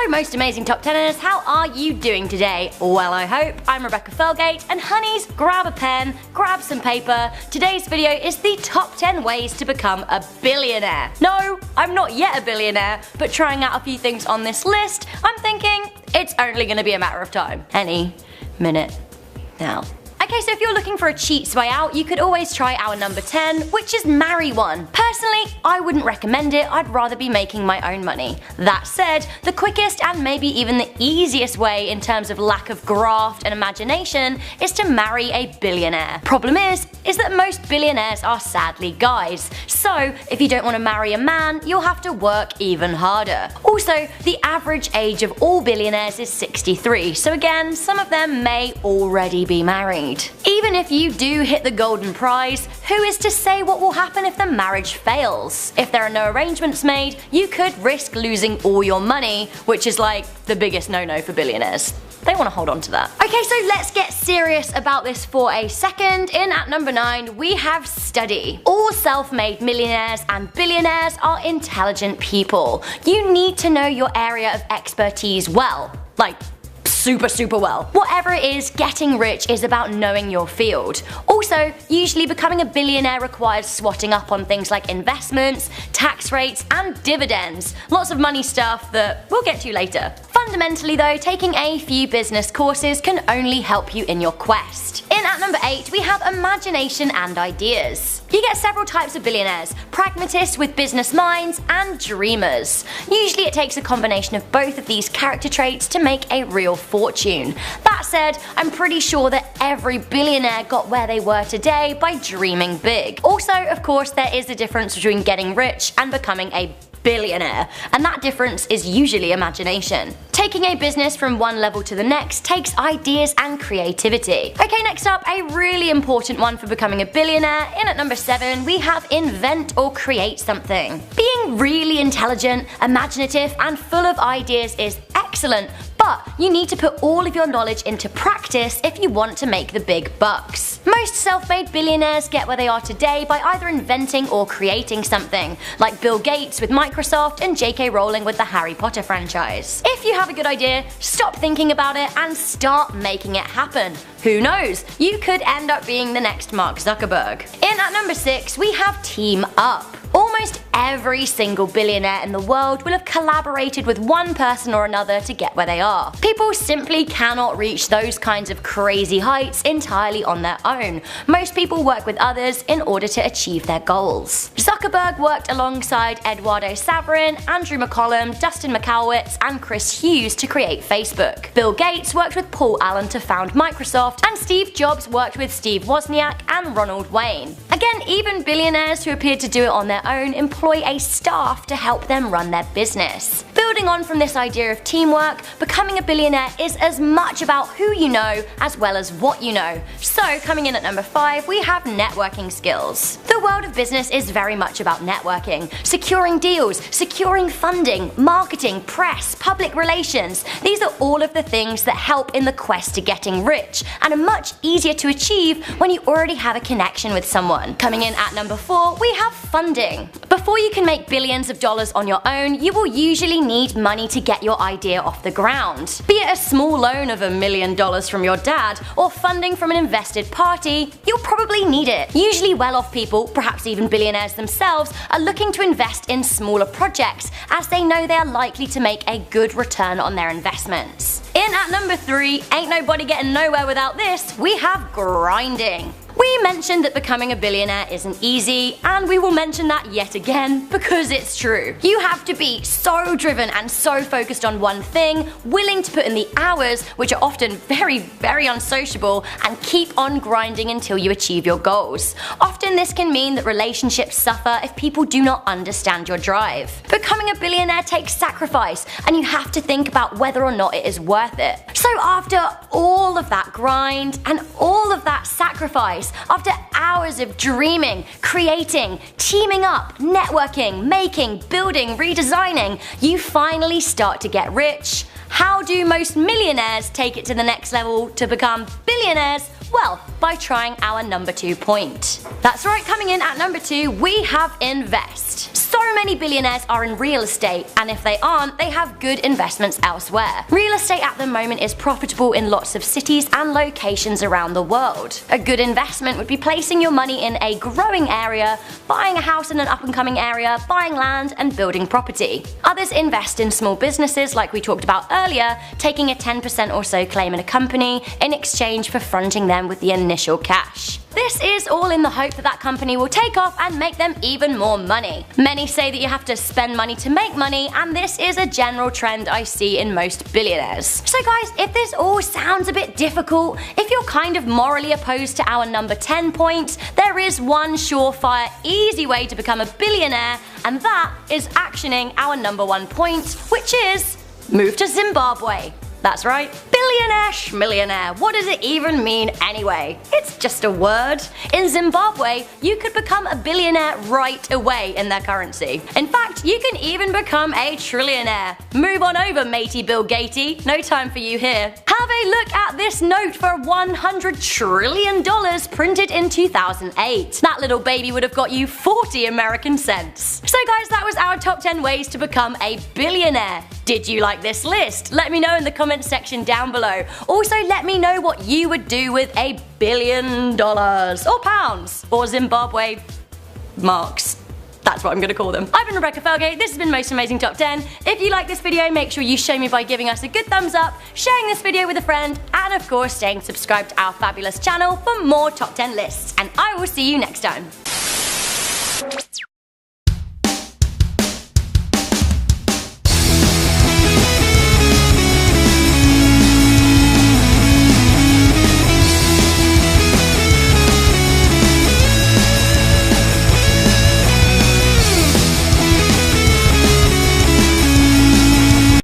Hello most amazing top 10ers, how are you doing today? Well, I hope. I'm Rebecca Felgate, and honeys, grab a pen, grab some paper. Today's video is the top 10 ways to become a billionaire. No, I'm not yet a billionaire, but trying out a few things on this list, I'm thinking it's only gonna be a matter of time. Any minute now. Okay, so if you're looking for a cheat way out, you could always try our number 10, which is marry one. Personally, I wouldn't recommend it, I'd rather be making my own money. That said, the quickest and maybe even the easiest way in terms of lack of graft and imagination is to marry a billionaire. Problem is that most billionaires are sadly guys. So, if you don't want to marry a man, you'll have to work even harder. Also, the average age of all billionaires is 63, so again, some of them may already be married. Even if you do hit the golden prize, who is to say what will happen if the marriage fails? If there are no arrangements made, you could risk losing all your money, which is like the biggest no-no for billionaires. They want to hold on to that. Okay, so let's get serious about this for a second. In at number 9, we have study. All self-made millionaires and billionaires are intelligent people. You need to know your area of expertise well. Like, super well. Whatever it is, getting rich is about knowing your field. Also, usually becoming a billionaire requires swatting up on things like investments, tax rates, and dividends. Lots of money stuff that we'll get to later. Fundamentally though, taking a few business courses can only help you in your quest. In at number 8, we have imagination and ideas. You get several types of billionaires: pragmatists with business minds and dreamers. Usually it takes a combination of both of these character traits to make a real fortune. That said, I'm pretty sure that every billionaire got where they were today by dreaming big. Also, of course, there is a difference between getting rich and becoming a billionaire, and that difference is usually imagination. Taking a business from one level to the next takes ideas and creativity. Okay, next up, a really important one for becoming a billionaire. In at number 7, we have invent or create something. Being really intelligent, imaginative, and full of ideas is excellent, but you need to put all of your knowledge into practice if you want to make the big bucks. Most self-made billionaires get where they are today by either inventing or creating something, like Bill Gates with Microsoft and J.K. Rowling with the Harry Potter franchise. If you have a good idea, stop thinking about it and start making it happen. Who knows, you could end up being the next Mark Zuckerberg. In at number 6, we have team up. Almost every single billionaire in the world will have collaborated with one person or another to get where they are. People simply cannot reach those kinds of crazy heights entirely on their own. Most people work with others in order to achieve their goals. Zuckerberg worked alongside Eduardo Saverin, Andrew McCollum, Dustin McAlwitz, and Chris Hughes to create Facebook. Bill Gates worked with Paul Allen to found Microsoft, and Steve Jobs worked with Steve Wozniak and Ronald Wayne. Again, even billionaires who appeared to do it on their own employ a staff to help them run their business. Building on from this idea of teamwork, becoming a billionaire is as much about who you know as well as what you know. So coming in at number 5, we have networking skills. The world of business is very much about networking, securing deals, securing funding, marketing, press, public relations. These are all of the things that help in the quest to getting rich and are much easier to achieve when you already have a connection with someone. Coming in at number 4, we have funding. Before you can make billions of dollars on your own, you will usually need money to get your idea off the ground. Be it a small loan of $1 million from your dad or funding from an invested party, you'll probably need it. Usually well-off people, perhaps even billionaires themselves, are looking to invest in smaller projects as they know they are likely to make a good return on their investments. In at number 3, ain't nobody getting nowhere without this, we have grinding. We mentioned that becoming a billionaire isn't easy, and we will mention that yet again because it's true. You have to be so driven and so focused on one thing, willing to put in the hours, which are often very unsociable, and keep on grinding until you achieve your goals. Often this can mean that relationships suffer if people do not understand your drive. Becoming a billionaire takes sacrifice, and you have to think about whether or not it is worth it. So after all of that grind and all of that sacrifice, after hours of dreaming, creating, teaming up, networking, making, building, redesigning, you finally start to get rich. How do most millionaires take it to the next level to become billionaires? Well, by trying our number 2 point. That's right, coming in at number 2, we have invest. So many billionaires are in real estate, and if they aren't, they have good investments elsewhere. Real estate at the moment is profitable in lots of cities and locations around the world. A good investment would be placing your money in a growing area, buying a house in an up-and-coming area, buying land, and building property. Others invest in small businesses like we talked about earlier, taking a 10% or so claim in a company in exchange for fronting them with the initial cash. This is all in the hope that that company will take off and make them even more money. Many say that you have to spend money to make money, and this is a general trend I see in most billionaires. So guys, if this all sounds a bit difficult, if you're kind of morally opposed to our number 10 point, there is one surefire, easy way to become a billionaire, and that is actioning our number 1 point, which is move to Zimbabwe. That's right, billionaire schmillionaire. What does it even mean anyway? It's just a word. In Zimbabwe, you could become a billionaire right away in their currency. In fact, you can even become a trillionaire. Move on over, matey Bill Gatey. No time for you here. Have a look at this note for $100 trillion printed in 2008. That little baby would have got you 40 American cents. So guys, that was our top 10 ways to become a billionaire. Did you like this list? Let me know in the comments section down below. Also, let me know what you would do with $1 billion, or pounds, or Zimbabwe marks. That's what I'm gonna call them. I've been Rebecca Felgate, this has been Most Amazing Top 10. If you like this video, make sure you show me by giving us a good thumbs up, sharing this video with a friend, and of course staying subscribed to our fabulous channel for more top 10 lists. And I will see you next time.